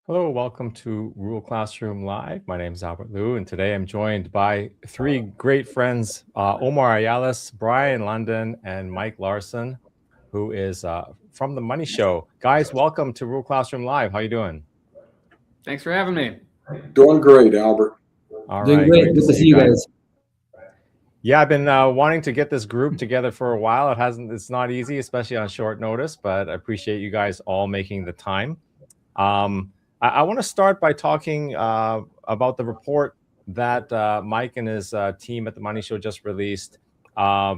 Hello, welcome to Rural Classroom Live. My name is Albert Liu, and today I'm joined by three great friends, Omar Ayales, Brien, Lundin, and Mike Larson, who is from The Money Show. Guys, welcome to Rural Classroom Live. How you doing? Thanks for having me. Doing great, Albert. All Doing right, great. Good to see you guys. Yeah, I've been wanting to get this group together for a while. It's not easy, especially on short notice, but I appreciate you guys all making the time. I want to start by talking about the report that Mike and his team at The Money Show just released,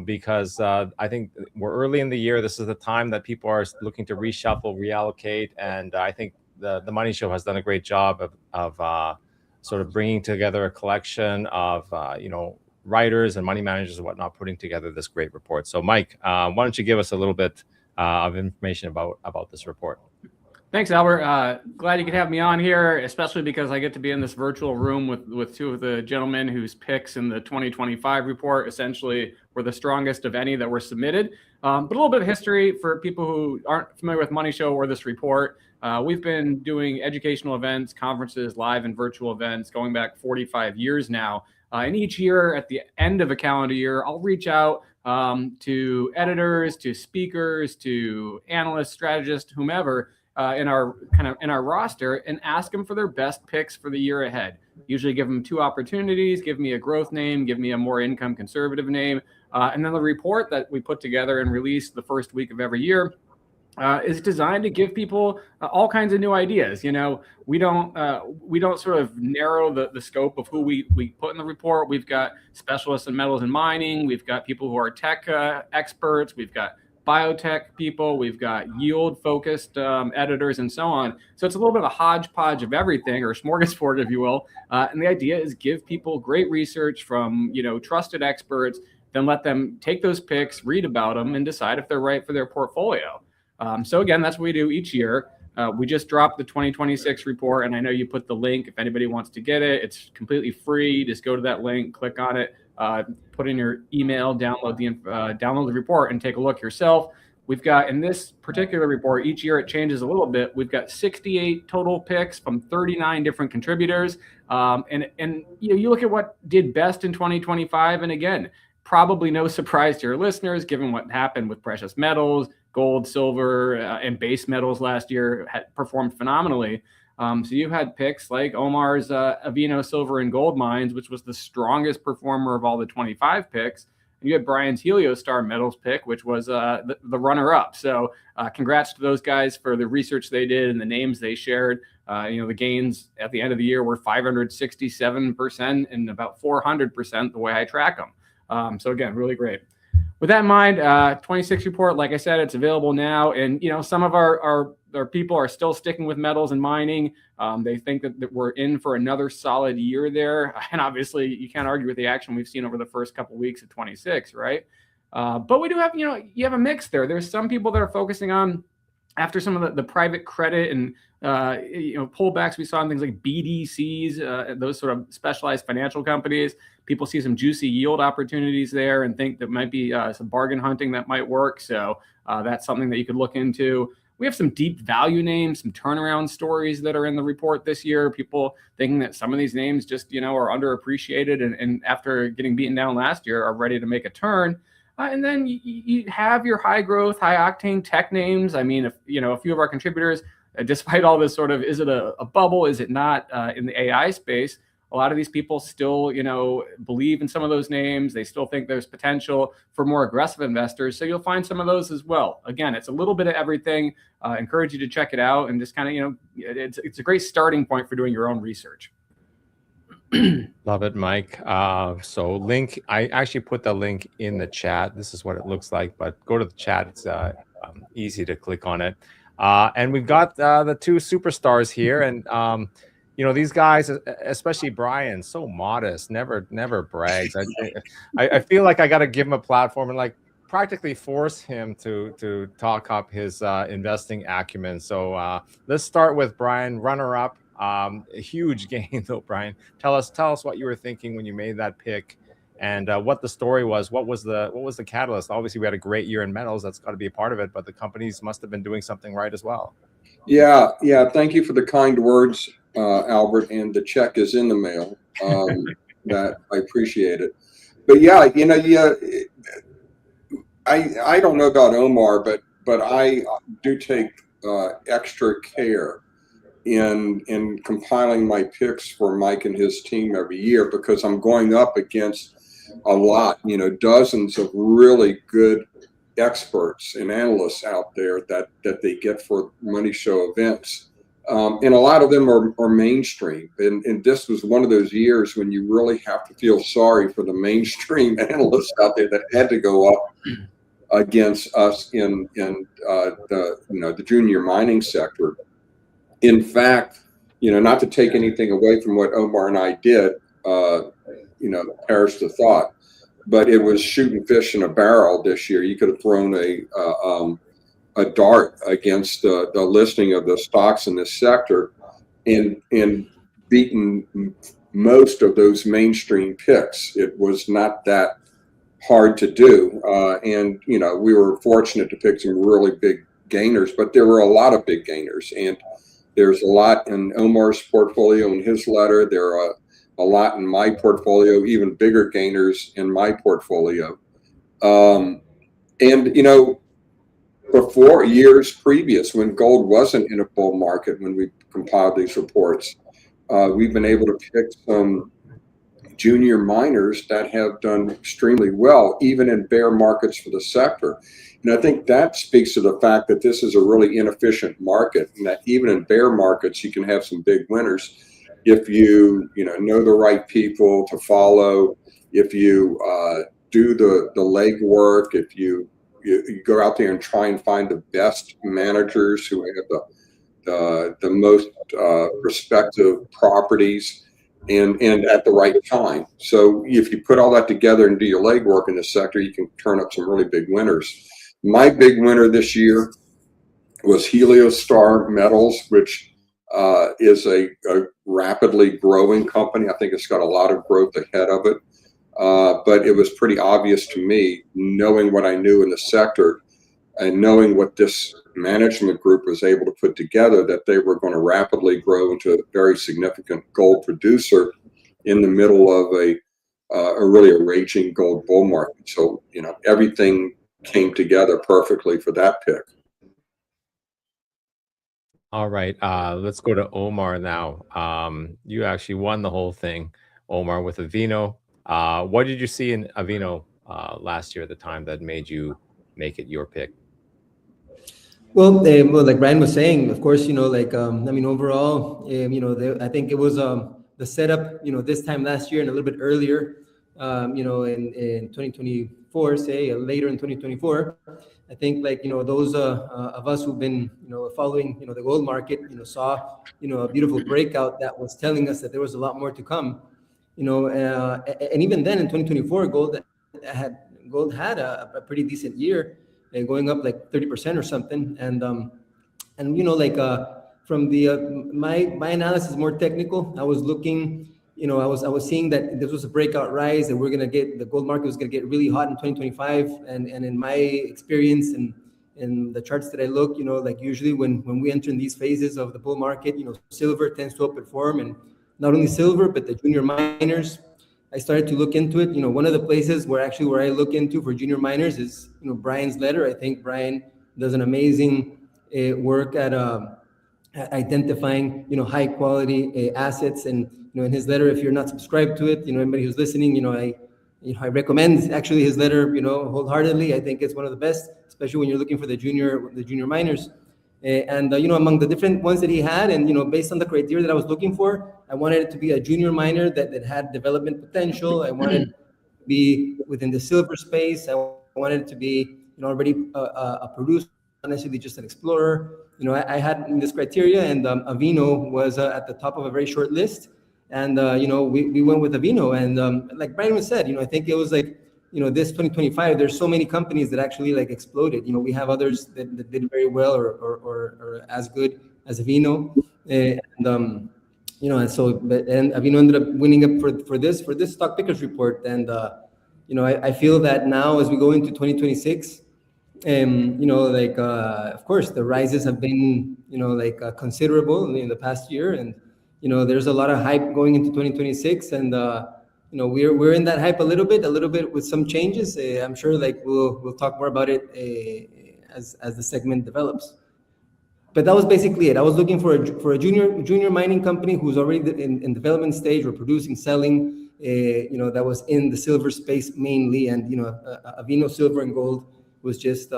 because I think we're early in the year. This is the time that people are looking to reshuffle, reallocate, and I think the Money Show has done a great job of sort of bringing together a collection of writers and money managers and whatnot, putting together this great report. So, Mike, why don't you give us a little bit of information about this report? Thanks, Albert. Glad you could have me on here, especially because I get to be in this virtual room with two of the gentlemen whose picks in the 2025 report essentially were the strongest of any that were submitted. But a little bit of history for people who aren't familiar with Money Show or this report. We've been doing educational events, conferences, live and virtual events going back 45 years now. And each year at the end of a calendar year, I'll reach out to editors, to speakers, to analysts, strategists, whomever, in our roster, and ask them for their best picks for the year ahead. Usually give them two opportunities, give me a growth name, give me a more income conservative name. And then the report that we put together and release the first week of every year is designed to give people all kinds of new ideas. You know, we don't sort of narrow the scope of who we put in the report. We've got specialists in metals and mining. We've got people who are tech experts. We've got biotech people, we've got yield focused editors and so on. So it's a little bit of a hodgepodge of everything, or a smorgasbord, if you will. And the idea is give people great research from, trusted experts, then let them take those picks, read about them, and decide if they're right for their portfolio. So again, that's what we do each year. We just dropped the 2026 report, and I know you put the link if anybody wants to get it. It's completely free. Just go to that link, click on it, put in your email, download the report, and take a look yourself. We've got, in this particular report, each year it changes a little bit. We've got 68 total picks from 39 different contributors. And you look at what did best in 2025, and again, probably no surprise to your listeners, given what happened with precious metals, gold, silver, and base metals last year had performed phenomenally. So you had picks like Omar's Avino Silver and Gold Mines, which was the strongest performer of all the 25 picks. And you had Brian's Heliostar Metals pick, which was the runner-up. So congrats to those guys for the research they did and the names they shared. The gains at the end of the year were 567% and about 400% the way I track them. So again, really great. With that in mind, 26 report, like I said, it's available now. And, some of our people are still sticking with metals and mining. They think that we're in for another solid year there. And obviously, you can't argue with the action we've seen over the first couple of weeks of 26, right? But we do have, you have a mix there. There's some people that are focusing on, after some of the private credit and pullbacks we saw in things like BDCs, those sort of specialized financial companies, people see some juicy yield opportunities there and think that might be some bargain hunting that might work. So that's something that you could look into. We have some deep value names, some turnaround stories that are in the report this year. People thinking that some of these names just, are underappreciated and after getting beaten down last year are ready to make a turn. And then you have your high growth, high octane tech names. I mean, if, a few of our contributors, despite all this sort of, is it a bubble? Is it not in the AI space? A lot of these people still, believe in some of those names. They still think there's potential for more aggressive investors. So you'll find some of those as well. Again, it's a little bit of everything. Encourage you to check it out and just kind of, it's a great starting point for doing your own research. Love it, Mike. So link, I actually put the link in the chat. This is what it looks like, but go to the chat. It's easy to click on it. And we've got the two superstars here. And, these guys, especially Brien, so modest, never brags. I feel like I got to give him a platform and like practically force him to talk up his investing acumen. So let's start with Brien, runner up. A huge gain though, Brien. Tell us what you were thinking when you made that pick, and what the story was. What was the catalyst? Obviously, we had a great year in metals. That's got to be a part of it. But the companies must have been doing something right as well. Yeah. Thank you for the kind words, Albert. And the check is in the mail. That I appreciate it. But yeah, I don't know about Omar, but I do take extra care in compiling my picks for Mike and his team every year, because I'm going up against a lot, dozens of really good experts and analysts out there that they get for money show events. And a lot of them are mainstream. And this was one of those years when you really have to feel sorry for the mainstream analysts out there that had to go up against us in the junior mining sector. In fact, not to take anything away from what Omar and I did, perish the thought, but it was shooting fish in a barrel this year. You could have thrown a dart against the listing of the stocks in this sector and beaten most of those mainstream picks. It was not that hard to do. And we were fortunate to pick some really big gainers, but there were a lot of big gainers. And there's a lot in Omar's portfolio in his letter. There are a lot in my portfolio, even bigger gainers in my portfolio. And, for years previous, when gold wasn't in a bull market, when we compiled these reports, we've been able to pick some junior miners that have done extremely well, even in bear markets for the sector. And I think that speaks to the fact that this is a really inefficient market, and that even in bear markets, you can have some big winners if you know the right people to follow, if you do the legwork, if you go out there and try and find the best managers who have the most respective properties and at the right time. So if you put all that together and do your legwork in the sector, you can turn up some really big winners. My big winner this year was Heliostar Metals, which is a rapidly growing company. I think it's got a lot of growth ahead of it. But it was pretty obvious to me, knowing what I knew in the sector and knowing what this management group was able to put together, that they were going to rapidly grow into a very significant gold producer in the middle of a really raging gold bull market. So, everything came together perfectly for that pick. All right, let's go to Omar now. You actually won the whole thing, Omar, with Avino. What did you see in Avino last year at the time that made you make it your pick? Well, like Brien was saying, of course, overall, I think it was the setup, this time last year and a little bit earlier, in 2024, say later in 2024. I think those of us who've been following the gold market saw a beautiful breakout that was telling us that there was a lot more to come. And even then in 2024, gold had a pretty decent year, and going up like 30% or something. And from my analysis, more technical, I was looking, I was seeing that this was a breakout rise, and the gold market was gonna get really hot in 2025. And in my experience and in the charts that I look, like usually when we enter in these phases of the bull market, silver tends to outperform, and not only silver, but the junior miners. I started to look into it. One of the places where I look into for junior miners is, Brien's letter. I think Brien does an amazing work at identifying, high quality assets. And, in his letter, if you're not subscribed to it, anybody who's listening, I recommend actually his letter, wholeheartedly. I think it's one of the best, especially when you're looking for the junior miners. And among the different ones that he had, and based on the criteria that I was looking for, I wanted it to be a junior miner that had development potential. I wanted it to be within the silver space. I wanted it to be already a producer, not necessarily just an explorer. I had this criteria, and Avino was at the top of a very short list. And we went with Avino, and like Brien was said, I think it was like, this 2025, there's so many companies that actually like exploded. We have others that did very well or as good as Avino, and and Avino ended up winning up for this stock pickers report. And I feel that now as we go into 2026, of course the rises have been considerable in the past year, and there's a lot of hype going into 2026, and we're in that hype a little bit with some changes. I'm sure we'll talk more about it as the segment develops. But that was basically it. I was looking for a junior mining company who's already in development stage or producing, selling, that was in the silver space mainly, and Avino Silver and Gold was just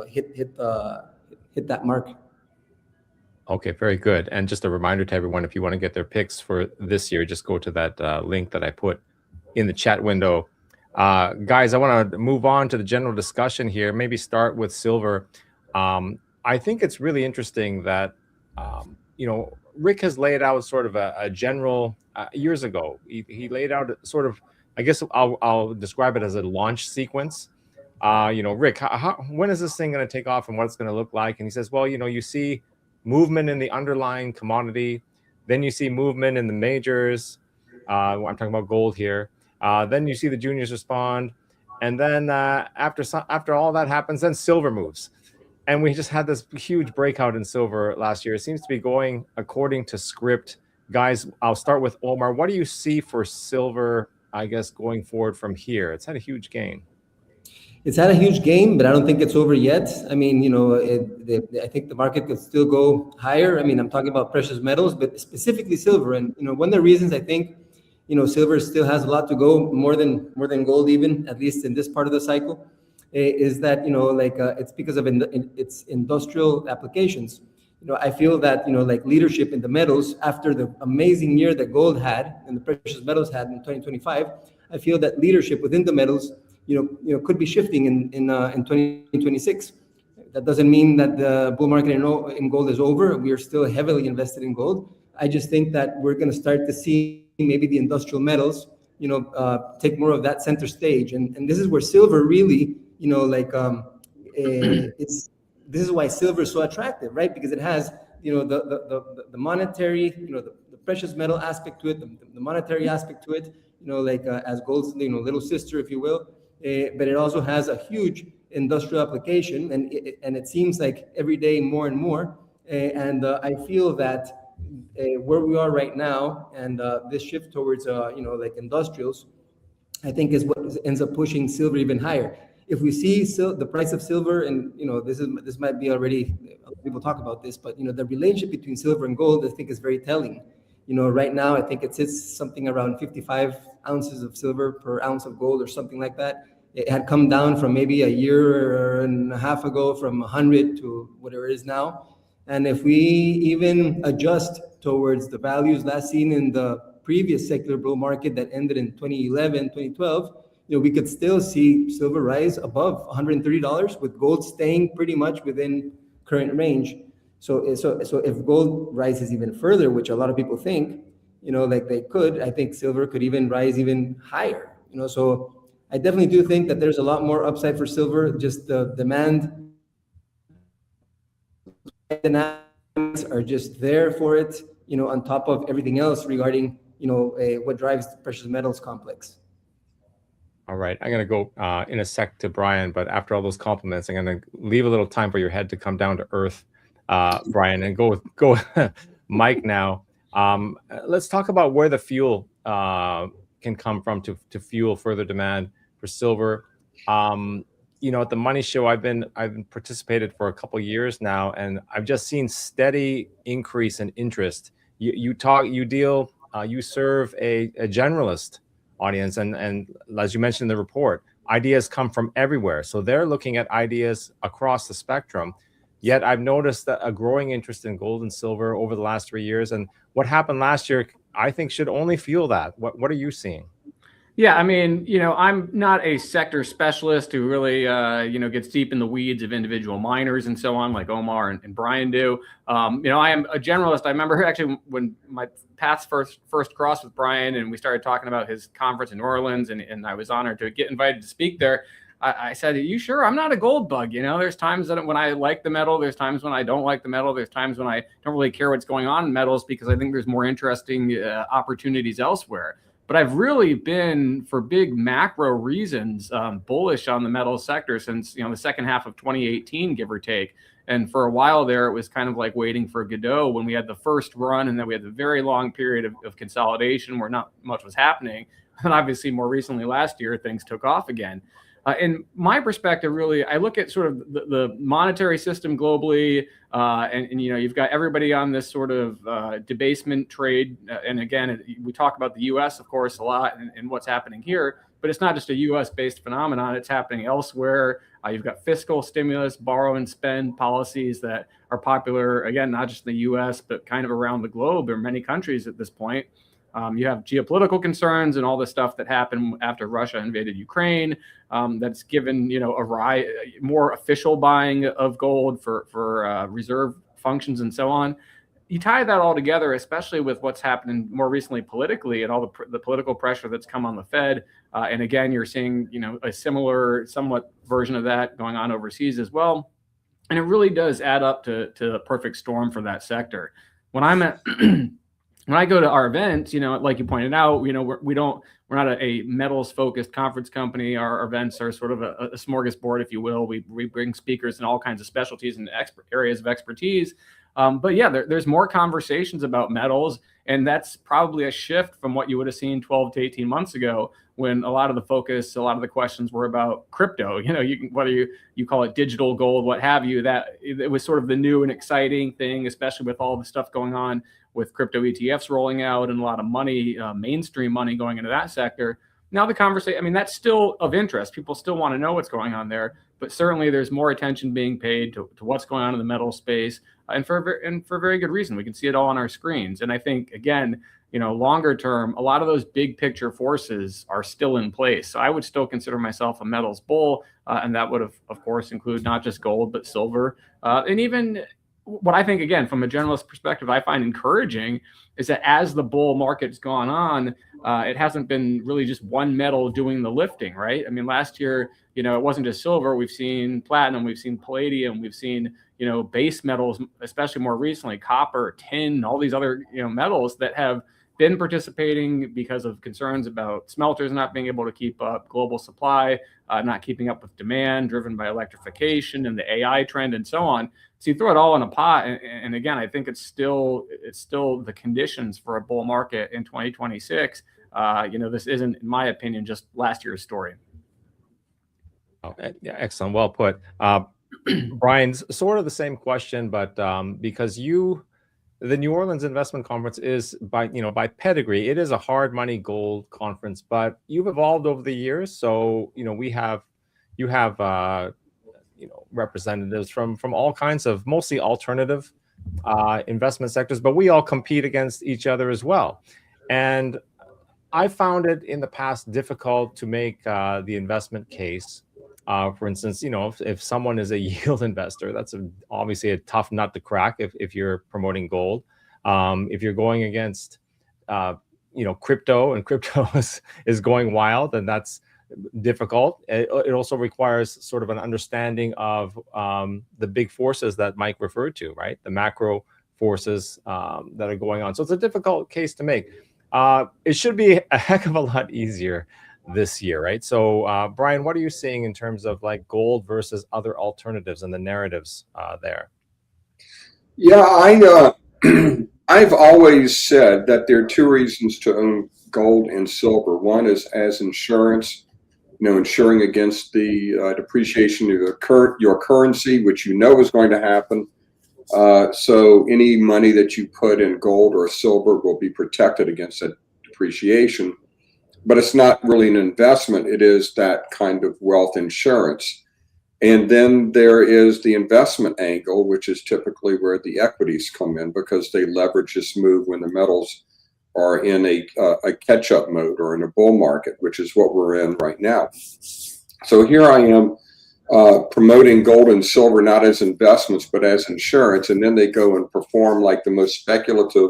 hit that mark. Okay, very good. And just a reminder to everyone, if you want to get their picks for this year, just go to that link that I put in the chat window. Guys, I want to move on to the general discussion here, maybe start with silver. I think it's really interesting that, Rick has laid out sort of a general, years ago, he laid out sort of, I guess I'll describe it as a launch sequence. Rick, when is this thing going to take off and what it's going to look like? And he says, well, you see movement in the underlying commodity, then you see movement in the majors. I'm talking about gold here. Then you see the juniors respond, and then after all that happens, then silver moves, and we just had this huge breakout in silver last year. It seems to be going according to script. Guys, I'll start with Omar. What do you see for silver, I guess, going forward from here? It's had a huge gain. It's had a huge gain, but I don't think it's over yet. I mean, I think the market could still go higher. I mean, I'm talking about precious metals, but specifically silver. And one of the reasons I think silver still has a lot to go, more than gold, even at least in this part of the cycle, is that it's because of its industrial applications. I feel that leadership in the metals after the amazing year that gold had and the precious metals had in 2025. I feel that leadership within the metals could be shifting in 2026. That doesn't mean that the bull market in gold is over. We are still heavily invested in gold. I just think that we're going to start to see maybe the industrial metals, take more of that center stage. And this is where silver really, this is why silver is so attractive, right? Because it has, the monetary, the precious metal aspect to it, the monetary aspect to it, as gold's, little sister, if you will. But it also has a huge industrial application, and it seems like every day more and more. And I feel that where we are right now, and this shift towards industrials, I think is what ends up pushing silver even higher. If we see the price of silver, and this might be already, people talk about this, but the relationship between silver and gold, I think, is very telling. Right now, I think it sits something around 55 ounces of silver per ounce of gold or something like that. It had come down from maybe a year and a half ago from 100 to whatever it is now. And if we even adjust towards the values last seen in the previous secular bull market that ended in 2011, 2012, we could still see silver rise above $130 with gold staying pretty much within current range. So if gold rises even further, which a lot of people think, they could, I think silver could even rise even higher. So I definitely do think that there's a lot more upside for silver. Just the demand dynamics are just there for it, on top of everything else regarding, what drives the precious metals complex. All right, I'm going to go in a sec to Brien, but after all those compliments, I'm going to leave a little time for your head to come down to earth, Brien, and go with Mike now. Let's talk about where the fuel can come from to fuel further demand for silver. At the Money Show, I've been participated for a couple of years now, and I've just seen steady increase in interest. You serve a generalist audience, and as you mentioned in the report, ideas come from everywhere, so they're looking at ideas across the spectrum. Yet I've noticed that a growing interest in gold and silver over the last 3 years, and what happened last year I think should only fuel that. What are you seeing? Yeah, I mean, I'm not a sector specialist who really, gets deep in the weeds of individual miners and so on, like Omar and Brien do. I am a generalist. I remember actually when my paths first crossed with Brien, and we started talking about his conference in New Orleans, and I was honored to get invited to speak there. I said, "Are you sure?" I'm not a gold bug. There's times that when I like the metal, there's times when I don't like the metal, there's times when I don't really care what's going on in metals because I think there's more interesting opportunities elsewhere. But I've really been, for big macro reasons, bullish on the metal sector since the second half of 2018, give or take. And for a while there, it was kind of like waiting for Godot when we had the first run, and then we had the very long period of consolidation where not much was happening. And obviously, more recently last year, things took off again. In my perspective, really, I look at sort of the monetary system globally, and you've got everybody on this sort of debasement trade. And again, we talk about the U.S., of course, a lot, and what's happening here. But it's not just a U.S.-based phenomenon; it's happening elsewhere. You've got fiscal stimulus, borrow and spend policies that are popular, again, not just in the U.S., but kind of around the globe in many countries at this point. You have geopolitical concerns and all the stuff that happened after Russia invaded Ukraine. That's given more official buying of gold for reserve functions and so on. You tie that all together, especially with what's happening more recently politically and all the political pressure that's come on the Fed. And again, you're seeing a similar, somewhat version of that going on overseas as well. And it really does add up to a perfect storm for that sector. When I'm at when I go to our events, like you pointed out, we're not a metals focused conference company. Our events are sort of a smorgasbord, if you will. We bring speakers in all kinds of specialties and areas of expertise. But yeah, there's more conversations about metals, and that's probably a shift from what you would have seen 12 to 18 months ago, when a lot of the focus, a lot of the questions were about crypto. Whether you call it digital gold, what have you, that it was sort of the new and exciting thing, especially with all the stuff going on with crypto ETFs rolling out and a lot of money, mainstream money going into that sector. Now the conversation, that's still of interest. People still want to know what's going on there, but certainly there's more attention being paid to what's going on in the metal space, and for very good reason. We can see it all on our screens. And I think, again, longer term, a lot of those big picture forces are still in place. So I would still consider myself a metals bull, and that would, of course, include not just gold, but silver, and even what I think, again, from a generalist perspective, I find encouraging is that as the bull market's gone on, it hasn't been really just one metal doing the lifting, right? Last year, it wasn't just silver. We've seen platinum, we've seen palladium, we've seen, base metals, especially more recently, copper, tin, all these other, metals that have been participating because of concerns about smelters not being able to keep up global supply, not keeping up with demand driven by electrification and the AI trend and so on. So you throw it all in a pot, and again, I think it's still the conditions for a bull market in 2026. This isn't, in my opinion, just last year's story. Oh, yeah, excellent, well put. Brian's sort of the same question, but because the New Orleans Investment Conference is by pedigree, it is a hard money gold conference, but you've evolved over the years. So, you have representatives from all kinds of mostly alternative investment sectors, but we all compete against each other as well. And I found it in the past difficult to make the investment case. For instance, if someone is a yield investor, that's obviously a tough nut to crack if you're promoting gold. If you're going against, crypto, and crypto is going wild, then that's difficult. It also requires sort of an understanding of the big forces that Mike referred to, right? The macro forces that are going on. So it's a difficult case to make. It should be a heck of a lot easier this year, right? So, Brien, what are you seeing in terms of like gold versus other alternatives and the narratives there? Yeah, I've always said that there are two reasons to own gold and silver. One is as insurance, insuring against the depreciation of your currency, which you know is going to happen. So any money that you put in gold or silver will be protected against that depreciation. But it's not really an investment. It is that kind of wealth insurance. And then there is the investment angle, which is typically where the equities come in because they leverage this move when the metals are in a catch-up mode or in a bull market, which is what we're in right now. So here I am promoting gold and silver not as investments but as insurance, and then they go and perform like the most speculative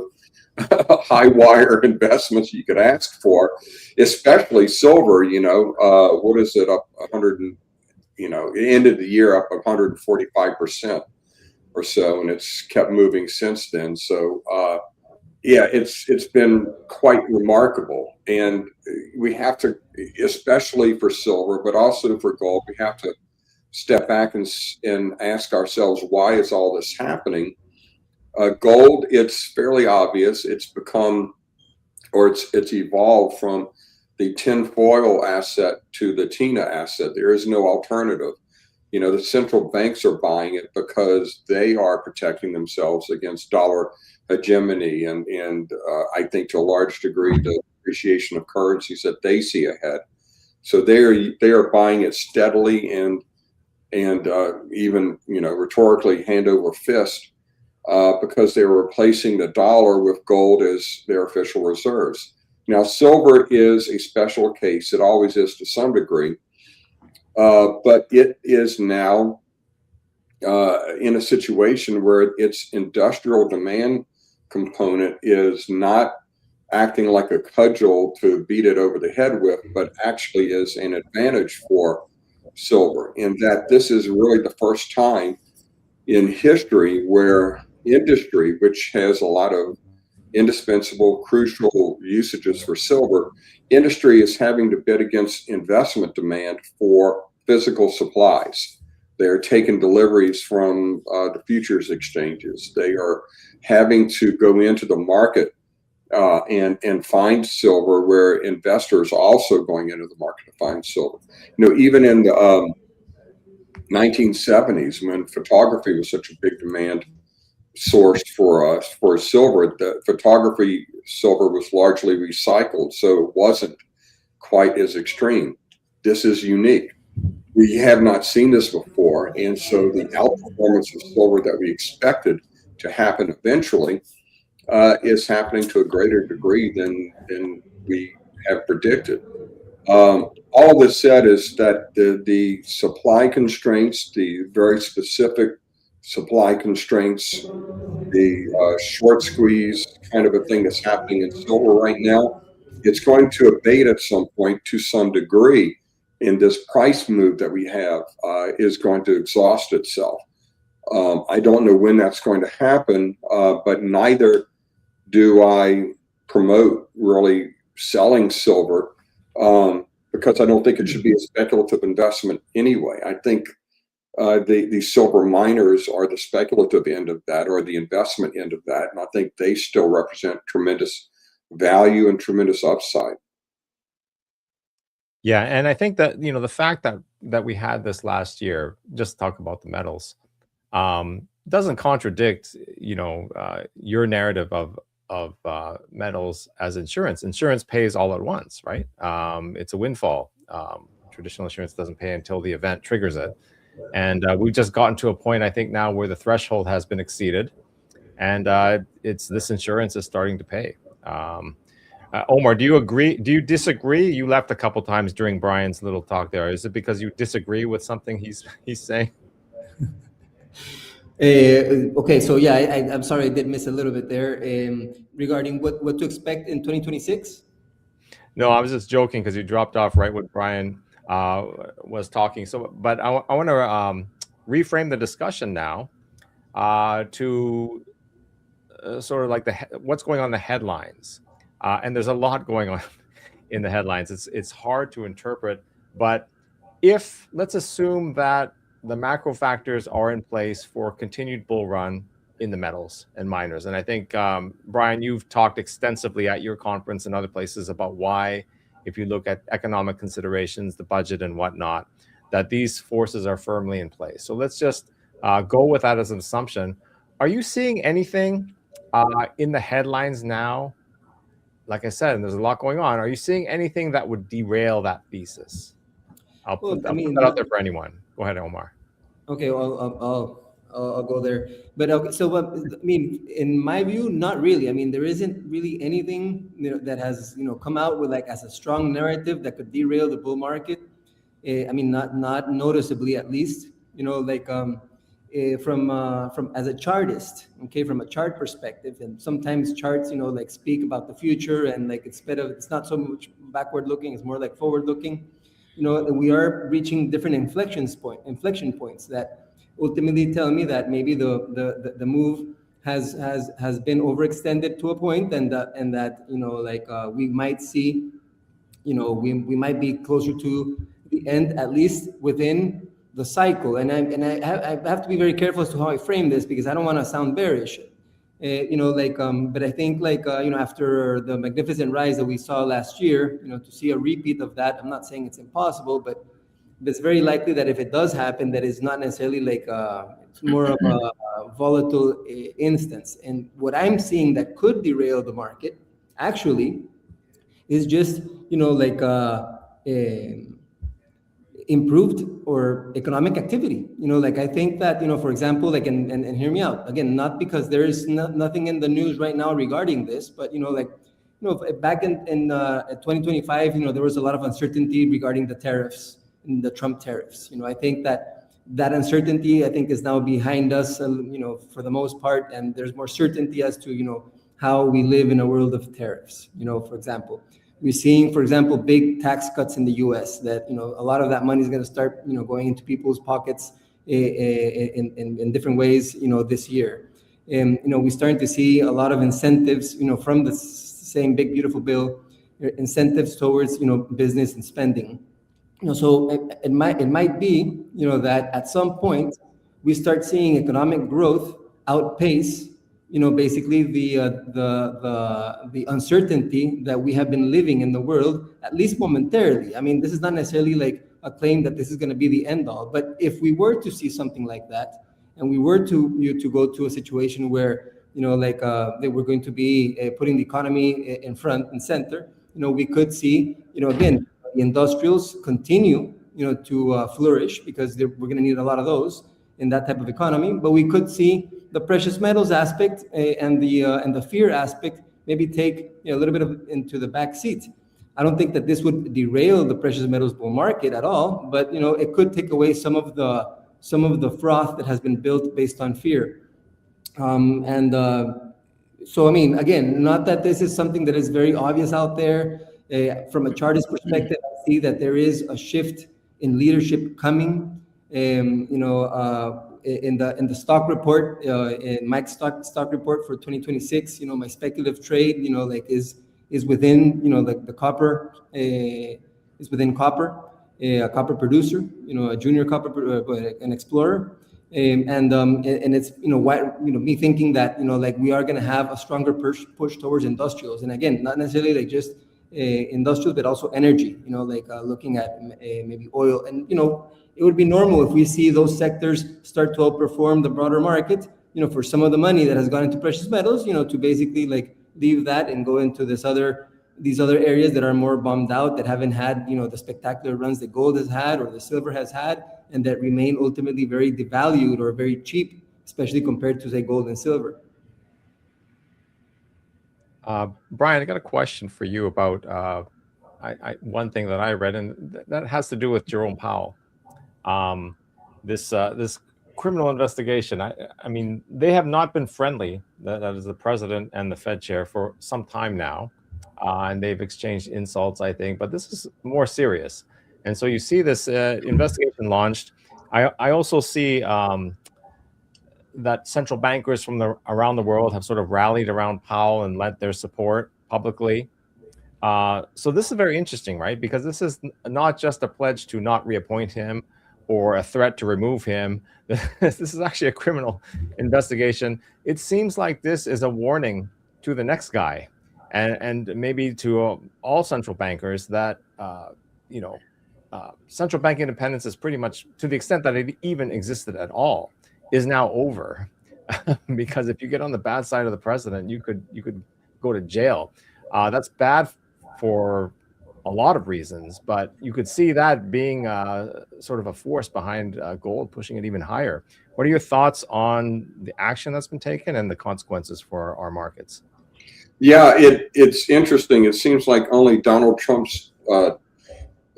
high wire investments you could ask for, especially silver. What is it, up 100 and it ended the year up 145% or so, and it's kept moving since then. So yeah, it's been quite remarkable, and we have to, especially for silver, but also for gold, we have to step back and ask ourselves, why is all this happening? Gold, it's fairly obvious. It's become, or it's evolved from the tinfoil asset to the TINA asset. There is no alternative. The central banks are buying it because they are protecting themselves against dollar hegemony and I think to a large degree the appreciation of currencies that they see ahead. So they are buying it steadily and even rhetorically hand over fist because they are replacing the dollar with gold as their official reserves. Now, silver is a special case. It always is to some degree, but it is now in a situation where its industrial demand component is not acting like a cudgel to beat it over the head with, but actually is an advantage for silver, in that this is really the first time in history where industry, which has a lot of indispensable, crucial usages for silver, industry is having to bid against investment demand for physical supplies. They're taking deliveries from the futures exchanges. They are having to go into the market and find silver, where investors are also going into the market to find silver. Even in the 1970s, when photography was such a big demand source for silver, the photography silver was largely recycled, so it wasn't quite as extreme. This is unique. We have not seen this before, and so the outperformance of silver that we expected to happen eventually is happening to a greater degree than we have predicted. All this said is that the supply constraints, the very specific supply constraints, the short squeeze kind of a thing that's happening in silver right now, it's going to abate at some point to some degree. And this price move that we have is going to exhaust itself. I don't know when that's going to happen, but neither do I promote really selling silver because I don't think it should be a speculative investment anyway. I think the silver miners are the speculative end of that, or the investment end of that, and I think they still represent tremendous value and tremendous upside. Yeah, and I think that the fact that we had this last year, just talk about the metals, doesn't contradict your narrative of metals as insurance. Insurance pays all at once, right? It's a windfall. Traditional insurance doesn't pay until the event triggers it, and we've just gotten to a point, I think, now where the threshold has been exceeded, and this insurance is starting to pay. Omar, do you agree? Do you disagree? You left a couple times during Brien's little talk there. Is it because you disagree with something he's saying? Okay, so yeah, I'm sorry, I did miss a little bit there regarding what to expect in 2026. No, I was just joking because you dropped off right when Brien was talking. So, but I want to reframe the discussion now to sort of like what's going on in the headlines. And there's a lot going on in the headlines. It's hard to interpret, but if let's assume that the macro factors are in place for continued bull run in the metals and miners, and I think Brien, you've talked extensively at your conference and other places about why, if you look at economic considerations, the budget and whatnot, that these forces are firmly in place. So let's just go with that as an assumption. Are you seeing anything in the headlines now? Like I said, and there's a lot going on. Are you seeing anything that would derail that thesis? I'll put that out there for anyone. Go ahead, Omar. Okay, well, I'll go there. But okay, so I mean, in my view, not really. I mean, there isn't really anything that has come out with like as a strong narrative that could derail the bull market. I mean, not noticeably, at least. From as a chartist, okay, from a chart perspective, and sometimes charts like speak about the future, and like it's not so much backward looking, it's more like forward looking. We are reaching different inflection points that ultimately tell me that maybe the move has been overextended to a point, and that we might see, we might be closer to the end, at least within the cycle. And I have to be very careful as to how I frame this, because I don't want to sound bearish. But I think after the magnificent rise that we saw last year, to see a repeat of that, I'm not saying it's impossible, but it's very likely that if it does happen, that is not necessarily it's more of a volatile instance. And what I'm seeing that could derail the market actually is just improved or economic activity. I think that, for example, and hear me out again, not because there is nothing in the news right now regarding this, but back in 2025, there was a lot of uncertainty regarding the tariffs and the Trump tariffs. I think that uncertainty, I think, is now behind us, for the most part, and there's more certainty as to how we live in a world of tariffs. For example, we're seeing, for example, big tax cuts in the U.S. that a lot of that money is going to start going into people's pockets in different ways this year. And we're starting to see a lot of incentives from the same big beautiful bill, incentives towards business and spending. So it might be that at some point we start seeing economic growth outpace basically the uncertainty that we have been living in the world, at least momentarily. I mean, this is not necessarily like a claim that this is going to be the end all, but if we were to see something like that, and we were to go to a situation where they were going to be putting the economy in front and center, we could see again the industrials continue to flourish, because we're going to need a lot of those in that type of economy. But we could see the precious metals aspect and the fear aspect maybe take a little bit into the back seat. I don't think that this would derail the precious metals bull market at all, but it could take away some of the froth that has been built based on fear. So I mean, again, not that this is something that is very obvious out there. From a chartist perspective, I see that there is a shift in leadership coming. In the stock report, in Mike's stock report for 2026, my speculative trade, is within, the copper, is within copper, a copper producer, a junior copper, an explorer. And it's, me thinking that, we are going to have a stronger push towards industrials. And again, not necessarily just industrials, but also energy, looking at maybe oil. And, it would be normal if we see those sectors start to outperform the broader market, for some of the money that has gone into precious metals, to basically leave that and go into these other areas that are more bombed out, that haven't had, the spectacular runs that gold has had or the silver has had, and that remain ultimately very devalued or very cheap, especially compared to, say, gold and silver. Brien, I got a question for you about one thing that I read, and that has to do with Jerome Powell. This criminal investigation. I mean, they have not been friendly. That is the president and the Fed chair for some time now, and they've exchanged insults, I think. But this is more serious, and so you see this investigation launched. I also see that central bankers from around the world have sort of rallied around Powell and lent their support publicly. So this is very interesting, right? Because this is not just a pledge to not reappoint him or a threat to remove him. This is actually a criminal investigation. It seems like this is a warning to the next guy, and maybe to all central bankers that you know central bank independence is pretty much, to the extent that it even existed at all, is now over. Because if you get on the bad side of the president, you could go to jail. That's bad for a lot of reasons, but you could see that being sort of a force behind gold, pushing it even higher. What are your thoughts on the action that's been taken and the consequences for our markets? Yeah, it's interesting. It seems like only Donald Trump's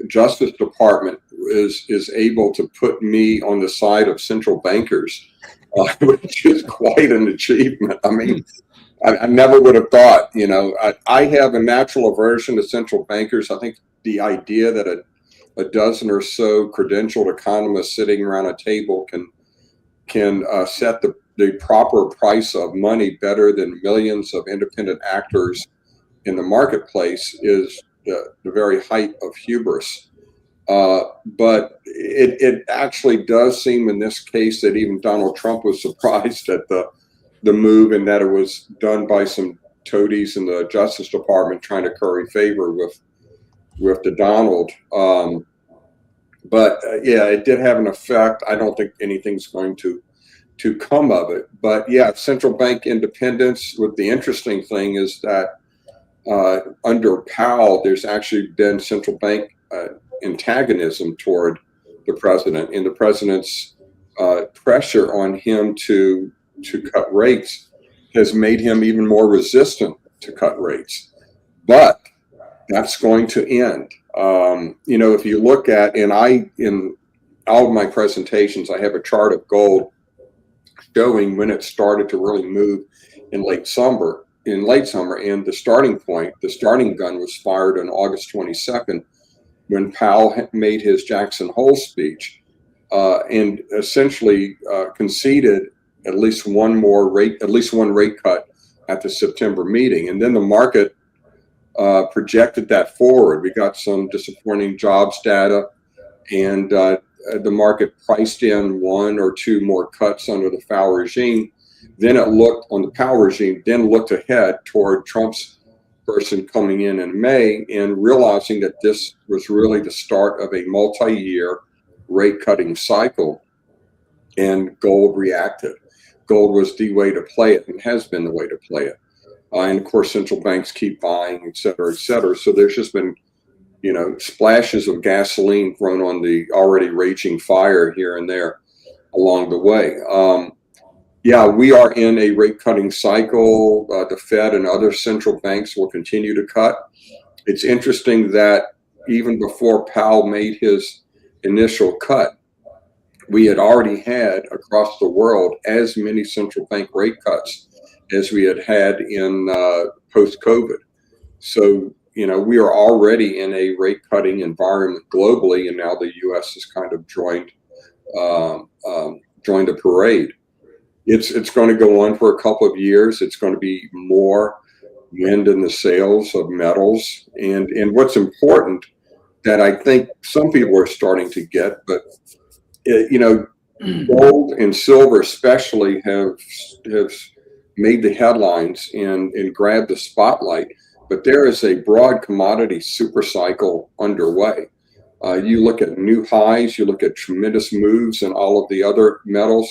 Justice Department is able to put me on the side of central bankers, which is quite an achievement. I mean, I never would have thought, I have a natural aversion to central bankers. I think the idea that a dozen or so credentialed economists sitting around a table can set the proper price of money better than millions of independent actors in the marketplace is the very height of hubris. But it actually does seem in this case that even Donald Trump was surprised at the move, and that it was done by some toadies in the Justice Department trying to curry favor with the Donald. But yeah, it did have an effect. I don't think anything's going to come of it. But yeah, central bank independence. What the interesting thing is that under Powell, there's actually been central bank antagonism toward the president, and the president's pressure on him to cut rates has made him even more resistant to cut rates. But that's going to end. If you look at, in all of my presentations, I have a chart of gold showing when it started to really move in late summer, and the starting gun was fired on August 22nd when Powell made his Jackson Hole speech, and essentially conceded at least one rate cut at the September meeting. And then the market projected that forward. We got some disappointing jobs data, and the market priced in one or two more cuts under the Powell regime. Then it looked on the Powell regime, then looked ahead toward Trump's person coming in May, and realizing that this was really the start of a multi-year rate cutting cycle, and gold reacted. Gold was the way to play it, and has been the way to play it. And of course, central banks keep buying, et cetera, et cetera. So there's just been, splashes of gasoline thrown on the already raging fire here and there along the way. Yeah, we are in a rate cutting cycle. The Fed and other central banks will continue to cut. It's interesting that even before Powell made his initial cut, we had already had across the world as many central bank rate cuts as we had in post-COVID. So, we are already in a rate cutting environment globally, and now the U.S. has kind of joined the parade. It's going to go on for a couple of years. It's going to be more wind in the sails of metals. And what's important that I think some people are starting to get, but gold and silver especially have made the headlines and grabbed the spotlight. But there is a broad commodity super cycle underway. You look at new highs, you look at tremendous moves in all of the other metals.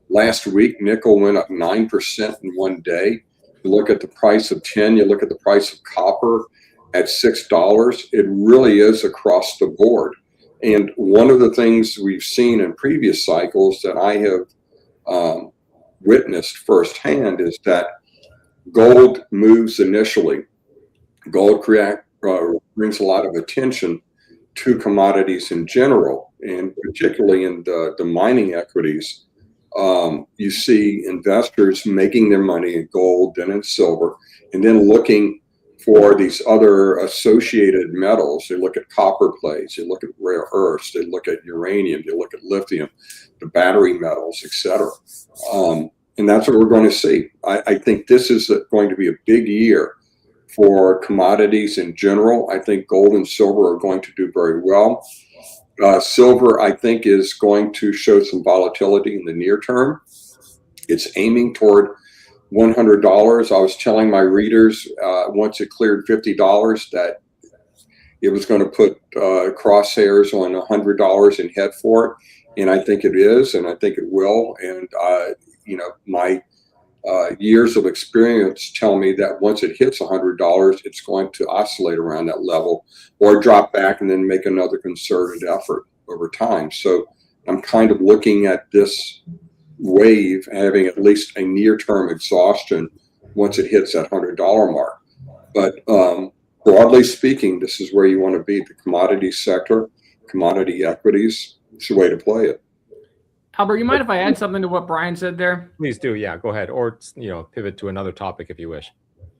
Last week, nickel went up 9% in one day. You look at the price of tin, you look at the price of copper at $6. It really is across the board. And one of the things we've seen in previous cycles that I have witnessed firsthand is that gold moves initially. Gold brings a lot of attention to commodities in general, and particularly in the mining equities. You see investors making their money in gold, then in silver, and then looking for these other associated metals. They look at copper plays, they look at rare earths, they look at uranium, they look at lithium, the battery metals, etc. And that's what we're going to see. I think this is going to be a big year for commodities in general. I think gold and silver are going to do very well. Silver, I think, is going to show some volatility in the near term. It's aiming toward $100. I was telling my readers once it cleared $50 that it was going to put crosshairs on $100 and head for it. And I think it is, and I think it will. And, my years of experience tell me that once it hits $100, it's going to oscillate around that level or drop back and then make another concerted effort over time. So I'm kind of looking at this wave having at least a near-term exhaustion once it hits that $100 mark. But broadly speaking, this is where you want to be. The commodity sector, commodity equities, it's the way to play it. Albert, you mind if I add something to what Brien said there? Please do. Yeah, go ahead. Or, pivot to another topic if you wish.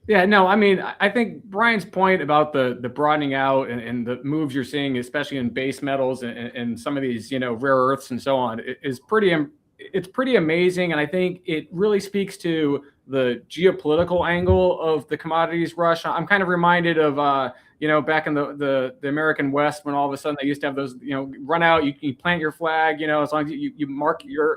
Yeah, no, I mean, I think Brian's point about the broadening out and the moves you're seeing, especially in base metals and some of these, rare earths and so on, is pretty amazing. And I think it really speaks to the geopolitical angle of the commodities rush. I'm kind of reminded of, back in the American West, when all of a sudden they used to have those, run out, you plant your flag, as long as you mark you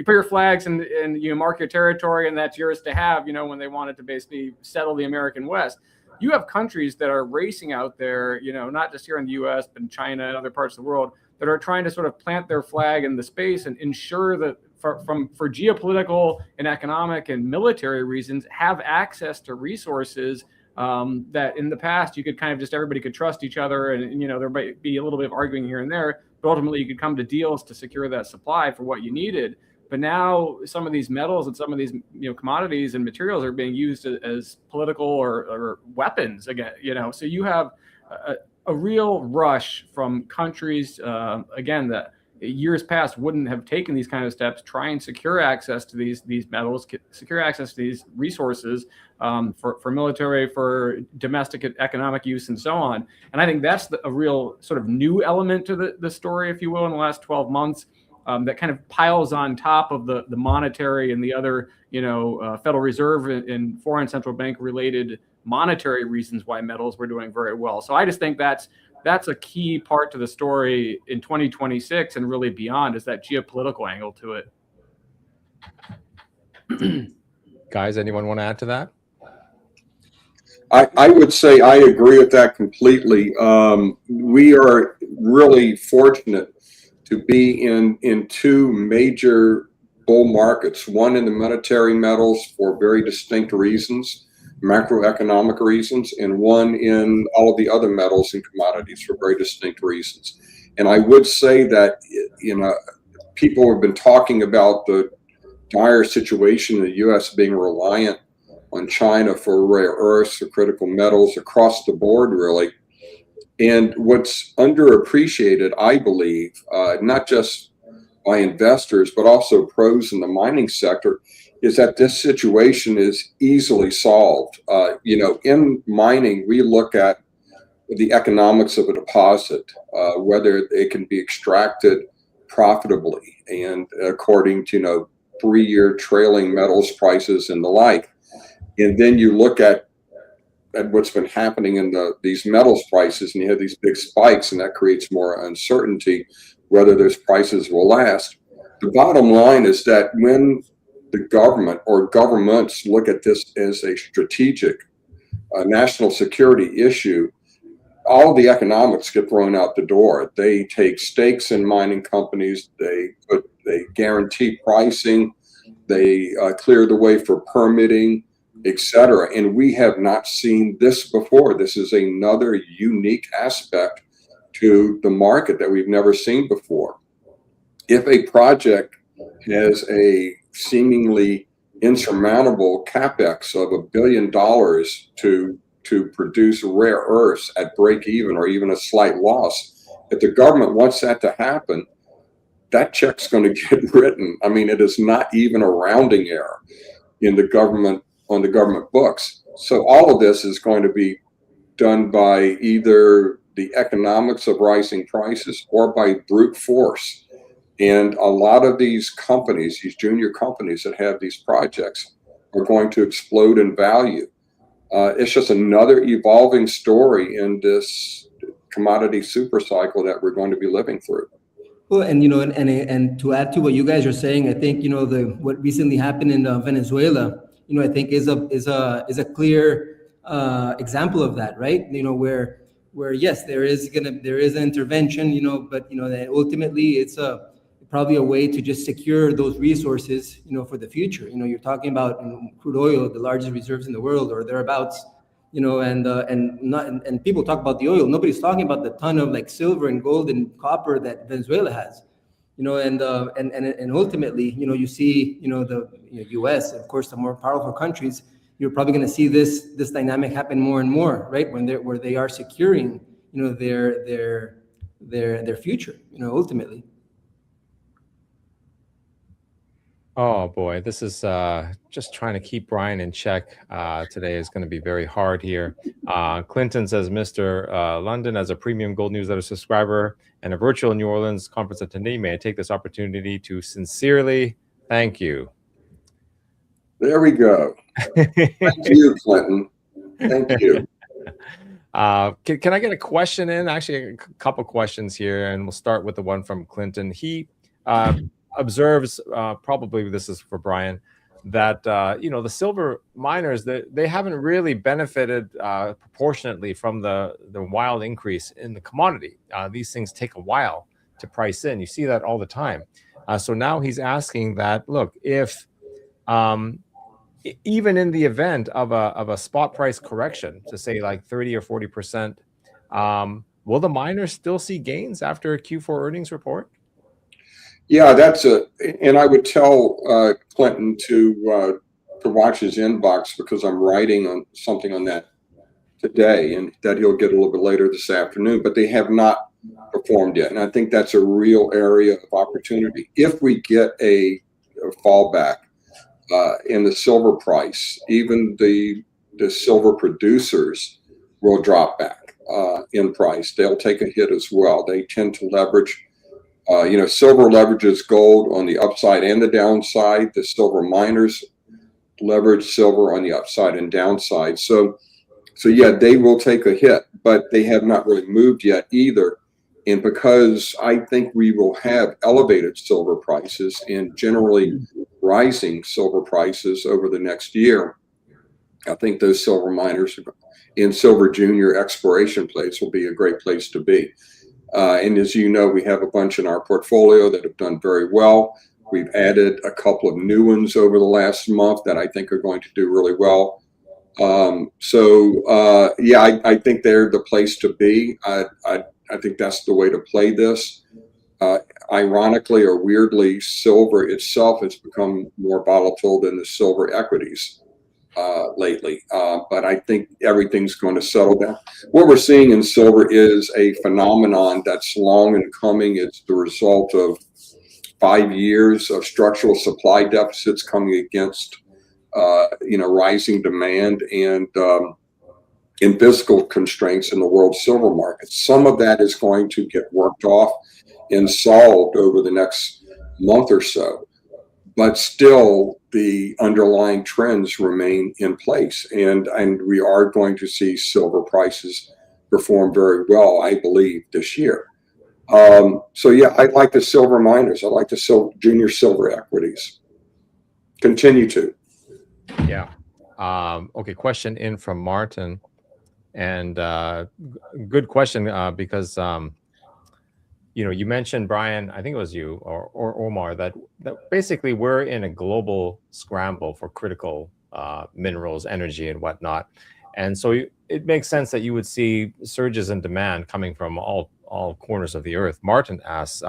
put your flags and you mark your territory, and that's yours to have, when they wanted to basically settle the American West. You have countries that are racing out there, not just here in the US, but in China and other parts of the world, that are trying to sort of plant their flag in the space and ensure that for geopolitical and economic and military reasons, have access to resources that in the past you could kind of just, everybody could trust each other, and there might be a little bit of arguing here and there, but ultimately you could come to deals to secure that supply for what you needed. But now some of these metals and some of these commodities and materials are being used as political or weapons again. So you have a real rush from countries again that years past wouldn't have taken these kind of steps, try and secure access to these metals, secure access to these resources for military, for domestic economic use, and so on. And I think that's a real sort of new element to the story, if you will, in the last 12 months. That kind of piles on top of the monetary and the other, Federal Reserve and foreign central bank related monetary reasons why metals were doing very well. So I just think that's a key part to the story in 2026 and really beyond, is that geopolitical angle to it. Guys, anyone want to add to that? I would say I agree with that completely. We are really fortunate to be in two major bull markets, one in the monetary metals for very distinct reasons, macroeconomic reasons, and one in all of the other metals and commodities for very distinct reasons. And I would say that, people have been talking about the dire situation in the U.S. being reliant on China for rare earths or critical metals across the board, really. And what's underappreciated, I believe, not just by investors, but also pros in the mining sector, is that this situation is easily solved. In mining, we look at the economics of a deposit, whether it can be extracted profitably and according to, 3-year trailing metals prices and the like. And then you look at what's been happening in these metals prices, and you have these big spikes, and that creates more uncertainty whether those prices will last. The bottom line is that when the government or governments look at this as a strategic national security issue, all of the economics get thrown out the door. They take stakes in mining companies, they guarantee pricing, they clear the way for permitting, etc. And we have not seen this before. This is another unique aspect to the market that we've never seen before. If a project has a seemingly insurmountable capex of $1 billion to produce rare earths at break even or even a slight loss, if the government wants that to happen, that check's going to get written. I mean, it is not even a rounding error on the government books. So all of this is going to be done by either the economics of rising prices or by brute force. And a lot of these companies, these junior companies that have these projects, are going to explode in value. It's just another evolving story in this commodity super cycle that we're going to be living through. Well, and and to add to what you guys are saying, I think what recently happened in Venezuela, I think is a clear example of that, right? Where yes, there is an intervention, but that ultimately it's probably a way to just secure those resources, for the future. You're talking about crude oil, the largest reserves in the world or thereabouts. And people talk about the oil. Nobody's talking about the ton of like silver and gold and copper that Venezuela has, and ultimately, you see, the U.S., of course, the more powerful countries. You're probably going to see this dynamic happen more and more, right? Where they are securing, their future, ultimately. Oh boy, this is just trying to keep Brien in check today is going to be very hard here. Clinton says, Mr. Lundin, as a premium Gold Newsletter subscriber and a virtual New Orleans conference attendee, may I take this opportunity to sincerely thank you. There we go. Thank you, Clinton. Thank you. Can I get a question in? Actually, a couple questions here, and we'll start with the one from Clinton. He observes, probably this is for Brien, that the silver miners, they haven't really benefited proportionately from the wild increase in the commodity. These things take a while to price in. You see that all the time. So now he's asking that, look, if even in the event of a spot price correction to say like 30 or 40%, will the miners still see gains after a Q4 earnings report? Yeah, and I would tell Clinton to watch his inbox, because I'm writing on something on that today, and that he'll get a little bit later this afternoon. But they have not performed yet, and I think that's a real area of opportunity. If we get a fallback in the silver price, even the silver producers will drop back in price. They'll take a hit as well. They tend to leverage. Silver leverages gold on the upside and the downside. The silver miners leverage silver on the upside and downside. So yeah, they will take a hit, but they have not really moved yet either. And because I think we will have elevated silver prices and generally rising silver prices over the next year, I think those silver miners in silver junior exploration plays will be a great place to be. And as you know, we have a bunch in our portfolio that have done very well. We've added a couple of new ones over the last month that I think are going to do really well. Yeah, I think they're the place to be. I think that's the way to play this. Ironically or weirdly, silver itself has become more volatile than the silver equities lately. But I think everything's going to settle down. What we're seeing in silver is a phenomenon that's long in coming. It's the result of 5 years of structural supply deficits coming against rising demand and fiscal constraints in the world silver market. Some of that is going to get worked off and solved over the next month or so. But still, the underlying trends remain in place, and we are going to see silver prices perform very well, I believe, this year. So yeah, I like the silver miners. I like the junior silver equities. Continue to. Yeah. Okay. Question in from Martin, and good question because you mentioned, Brien, I think it was you or Omar, that basically we're in a global scramble for critical minerals, energy, and whatnot. And so it makes sense that you would see surges in demand coming from all corners of the earth. Martin asks,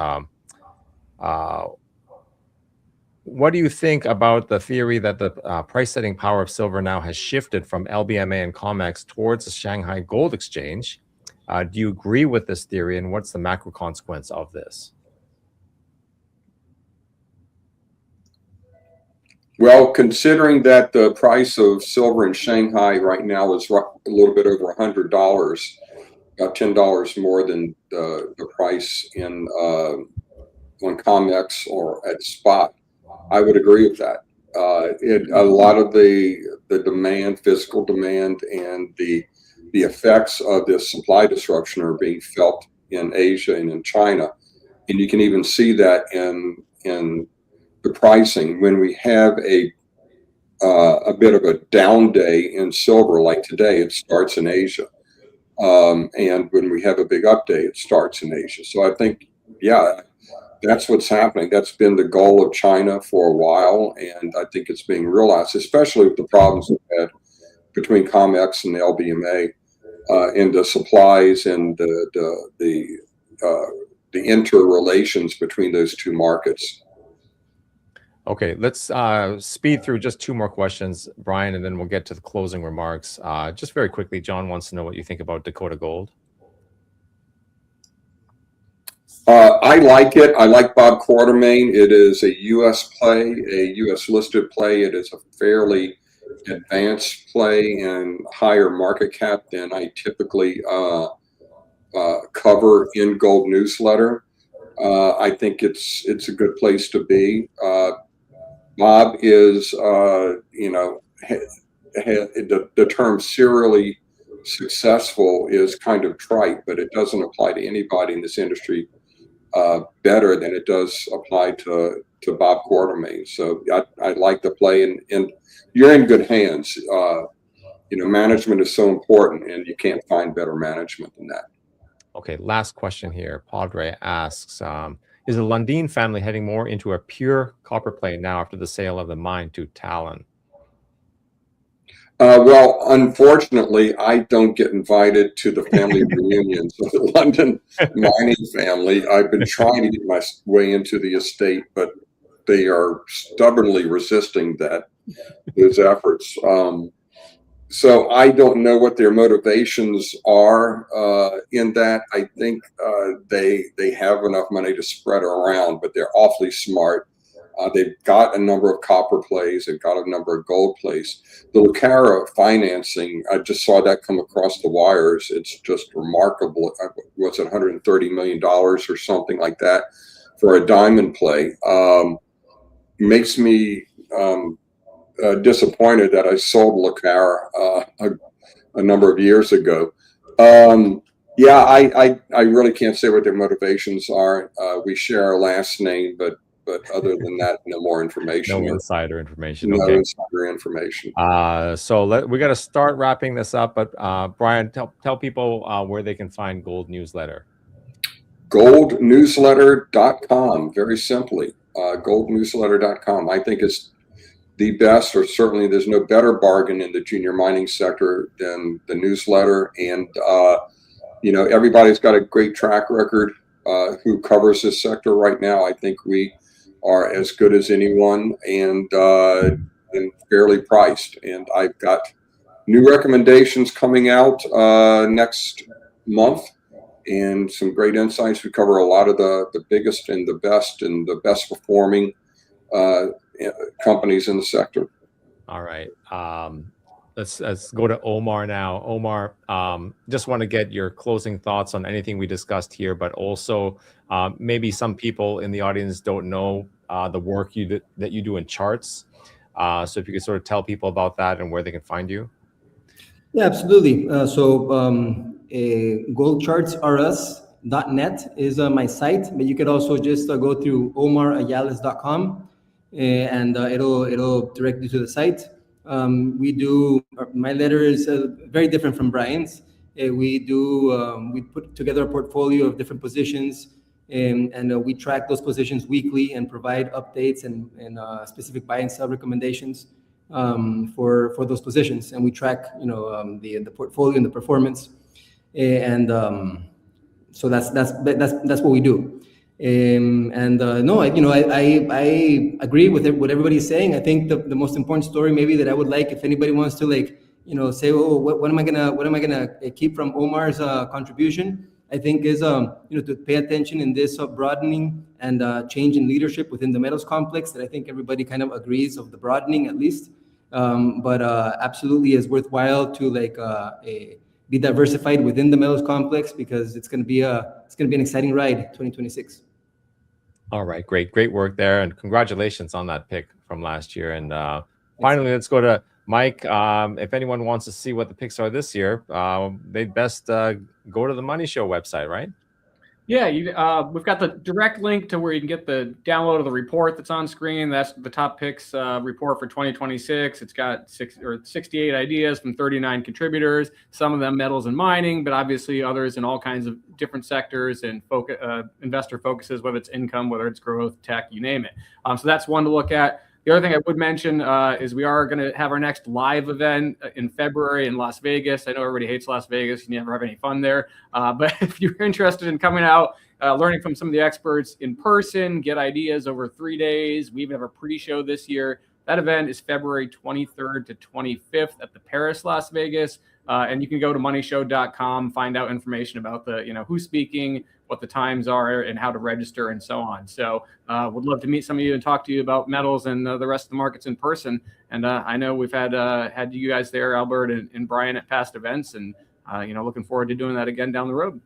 what do you think about the theory that the price-setting power of silver now has shifted from LBMA and COMEX towards the Shanghai Gold Exchange? Do you agree with this theory, and what's the macro consequence of this? Well, considering that the price of silver in Shanghai right now is a little bit over $100, about $10 more than the price on COMEX or at spot, I would agree with that. A lot of the demand, physical demand, and the effects of this supply disruption are being felt in Asia and in China, and you can even see that in the pricing when we have a bit of a down day in silver, like today. It starts in Asia, and when we have a big up day, it starts in Asia. So I think, yeah, that's what's happening. That's been the goal of China for a while, and I think it's being realized, especially with the problems we've had between COMEX and the LBMA, and the supplies and the interrelations between those two markets. Okay, let's speed through just two more questions, Brien, and then we'll get to the closing remarks. Just very quickly, John wants to know what you think about Dakota Gold. I like it. I like Bob Quartermain. It is a U.S. play, a U.S. listed play. It is a fairly advanced play and higher market cap than I typically cover in Gold Newsletter. I think it's a good place to be. Bob is, the term serially successful is kind of trite, but it doesn't apply to anybody in this industry better than it does apply to Bob Quartermain. So I like the play, and you're in good hands. Management is so important, and you can't find better management than that. Okay, last question here. Padre asks, is the Lundin family heading more into a pure copper play now after the sale of the mine to Talon? Well, unfortunately, I don't get invited to the family reunions of the Lundin mining family. I've been trying to get my way into the estate, but they are stubbornly resisting those efforts. So I don't know what their motivations are in that. I think they have enough money to spread around, but they're awfully smart. They've got a number of copper plays. They've got a number of gold plays. The Lucara financing, I just saw that come across the wires. It's just remarkable. Was it $130 million or something like that for a diamond play? Makes me disappointed that I sold Lucara a number of years ago. Yeah, I really can't say what their motivations are. We share our last name, but other than that, no more information. No insider information. No Okay. insider information. So we got to start wrapping this up. But Brien, tell people where they can find Gold Newsletter. Goldnewsletter.com. Very simply, goldnewsletter.com. I think it's the best, or certainly there's no better bargain in the junior mining sector than the newsletter. And everybody's got a great track record who covers this sector right now. I think we are as good as anyone, and fairly priced. And I've got new recommendations coming out next month, and some great insights. We cover a lot of the biggest and the best performing companies in the sector. All right. Let's go to Omar now. Omar, just want to get your closing thoughts on anything we discussed here, but also maybe some people in the audience don't know the work that you do in charts. So if you could sort of tell people about that and where they can find you. Yeah, absolutely. So goldchartsrus.net is my site, but you could also just go through omarayales.com, and it'll direct you to the site. My letter is very different from Brien's. We put together a portfolio of different positions, and we track those positions weekly and provide updates and specific buy and sell recommendations for those positions. And we track the portfolio and the performance, and so that's what we do. I agree with what everybody's saying. I think the most important story maybe that I would like, if anybody wants to say, oh, what am I gonna keep from Omar's contribution, I think is to pay attention in this broadening and change in leadership within the metals complex that I think everybody kind of agrees of the broadening at least, but absolutely is worthwhile to be diversified within the metals complex, because it's going to be an exciting ride 2026. All right, great work there, and congratulations on that pick from last year. And finally, let's go to Mike. If anyone wants to see what the picks are this year, they'd best go to the Money Show website, right? Yeah, we've got the direct link to where you can get the download of the report that's on screen. That's the top picks report for 2026. It's got 68 ideas from 39 contributors, some of them metals and mining, but obviously others in all kinds of different sectors and investor focuses, whether it's income, whether it's growth, tech, you name it. So that's one to look at. The other thing I would mention is we are going to have our next live event in February in Las Vegas. I know everybody hates Las Vegas. You never have any fun there. But if you're interested in coming out, learning from some of the experts in person, get ideas over 3 days. We even have a pre-show this year. That event is February 23rd to 25th at the Paris, Las Vegas. And you can go to moneyshow.com, find out information about who's speaking, what the times are, and how to register, and so on. So would love to meet some of you and talk to you about metals and the rest of the markets in person. And I know we've had you guys there, Albert and Brien, at past events, and looking forward to doing that again down the road.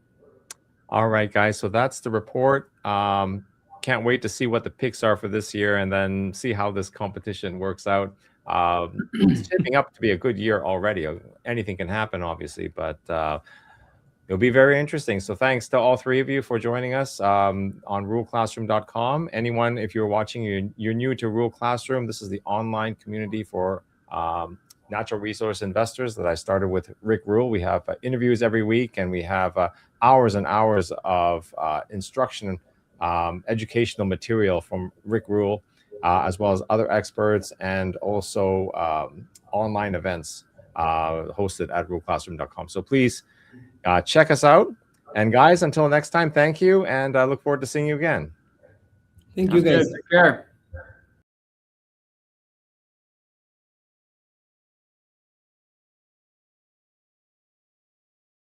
All right, guys. So that's the report. Can't wait to see what the picks are for this year, and then see how this competition works out. It's shaping up to be a good year already. Anything can happen, obviously, but it'll be very interesting. So thanks to all three of you for joining us on ruleclassroom.com. Anyone, if you're watching, you're new to Rule Classroom, this is the online community for natural resource investors that I started with Rick Rule. We have interviews every week, and we have hours and hours of instruction, educational material from Rick Rule, as well as other experts, and also online events hosted at ruleclassroom.com. So please check us out. And guys, until next time, thank you, and I look forward to seeing you again. Thank you, guys. Take care.